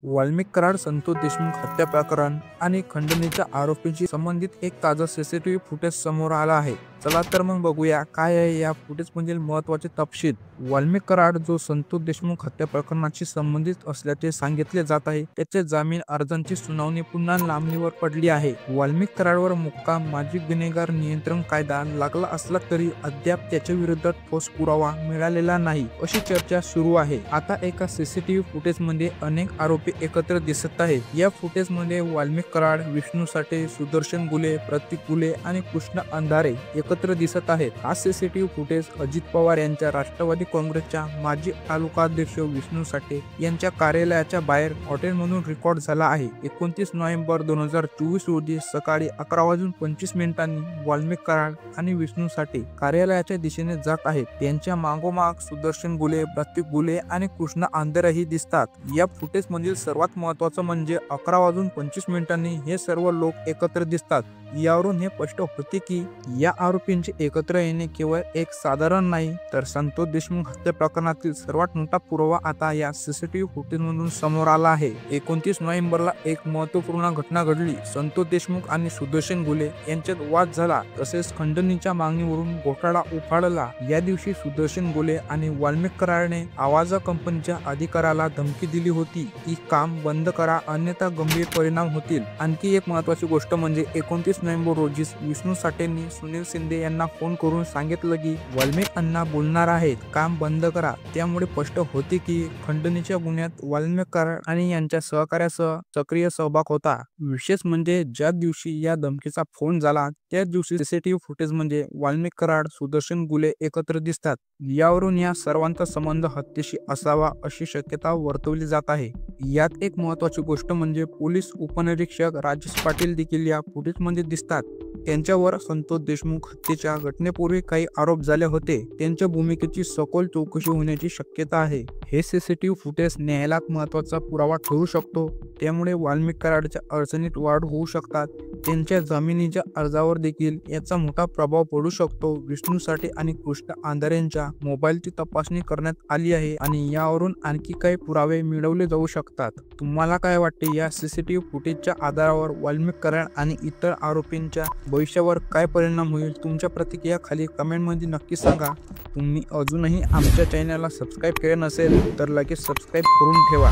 वाल्मिक कराड संतोष देशमुख हत्या प्रकरण आणि खंडणीच्या आरोपींशी संबंधित एक ताजा सीसीटीव्ही फुटेज समोर आला आहे. चला तर मग बघूया काय आहे या फुटेजमधील महत्त्वाचे तपशील. वाल्मिक कराड जो संतोष देशमुख हत्या प्रकरणाशी संबंधित असल्याचे सांगितले जात आहे, त्याचे जामीन अर्जांची सुनावणी पुन्हा लांबणीवर पडली आहे. वाल्मिक कराडवर मुक्काम माजी गुन्हेगार नियंत्रण कायदा लागला असला तरी अद्याप त्याच्या विरोधात ठोस पुरावा मिळालेला नाही, अशी चर्चा सुरू आहे. आता एका सीसीटीव्ही फुटेजमध्ये अनेक आरोपी एकत्र दिसत आहेत. या फुटेजमध्ये वाल्मिक कराड, विष्णू साठे, सुदर्शन गुले, प्रतीक गुले आणि कृष्ण अंधारे एकत्र दिसत आहेत. हा सीसीटीव्ही फुटेज अजित पवार यांच्या राष्ट्रवादी काँग्रेसच्या माजी तालुकाध्यक्ष विष्णू साठे यांच्या कार्यालयाच्या बाहेर हॉटेलमधून रेकॉर्ड झाला आहे. 29 नोव्हेंबर 2024 रोजी सकाळी 11:25 वाल्मिक कराड आणि विष्णू साठे कार्यालयाच्या दिशेने जात आहेत. त्यांच्या मागोमाग सुदर्शन गुले, प्रतीक गुले आणि कृष्ण अंधारेही दिसतात. या फुटेजमधील सर्वात महत्त्वाचं म्हणजे 11:25 हे सर्व लोक एकत्र दिसतात. यावरून हे स्पष्ट होते की या आरोपींचे एकत्र येणे केवळ एक साधारण नाही, तर संतोष देशमुख हत्या प्रकरणातील सर्वात मोठा पुरावा आता या सीसीटीव्ही फुटेजमधून समोर आला आहे. 29 नोव्हेंबरला एक महत्त्वपूर्ण घटना घडली. संतोष देशमुख आणि सुदर्शन गुले यांच्यात वाद झाला, तसेच खंडणीच्या मागणीवरून घोटाळा उफाळला. या दिवशी सुदर्शन गुले आणि वाल्मिक कराडने आवाजा कंपनीच्या अधिकाऱ्याला धमकी दिली होती की काम बंद करा, अन्यथा गंभीर परिणाम होतील. आणखी एक महत्त्वाची गोष्ट म्हणजे 29 नोव्हेंबर रोजी विष्णू साठेंनी सुनील शिंदे यांना फोन करून सांगितलं की वाल्मिक अण्णा बोलणार आहेत, काम बंद करा. त्यामुळे स्पष्ट होते की खंडणीच्या गुन्ह्यात वाल्मिक कराड आणि यांच्या सहकार्यासह सक्रिय सहभाग होता. विशेष म्हणजे ज्या दिवशी या धमकीचा फोन झाला त्याच दिवशी सीसीटीव्ही फुटेज म्हणजे वाल्मिक कराड, सुदर्शन गुले एकत्र दिसतात. यावरून या सर्वांचा संबंध हत्येशी असावा अशी शक्यता वर्तवली जात आहे. यात एक महत्त्वाची गोष्ट म्हणजे पोलीस उपनिरीक्षक राजेश पाटील देखील या फुटेजमध्ये दिसतात. त्यांच्यावर संतोष देशमुख हत्येच्या घटनेपूर्वी काही आरोप झाले होते. त्यांच्या भूमिकेची सखोल चौकशी होण्याची शक्यता आहे. हे सीसीटीव्ही फुटेज न्यायालयात महत्त्वाचा पुरावा ठरू शकतो. त्यामुळे वाल्मिक कराडच्या अडचणीत वाढ होऊ शकतात. त्यांच्या जामिनीच्या अर्जावर देखील याचा मोठा प्रभाव पडू शकतो. विष्णू साठे आणि कृष्ण अंधारेंच्या मोबाईलची तपासणी करण्यात आली आहे आणि यावरून आणखी काही पुरावे मिळवले जाऊ शकतात. तुम्हाला काय वाटते, या सीसीटीव्ही फुटेजच्या आधारावर वाल्मिक कराड आणि इतर आरोपींच्या भविष्यावर काय परिणाम होईल? तुमच्या प्रतिक्रिया खाली कमेंटमध्ये नक्की सांगा. तुम्ही अजूनही आमच्या चॅनलला सबस्क्राईब केले नसेल तर लगेच सबस्क्राईब करून ठेवा.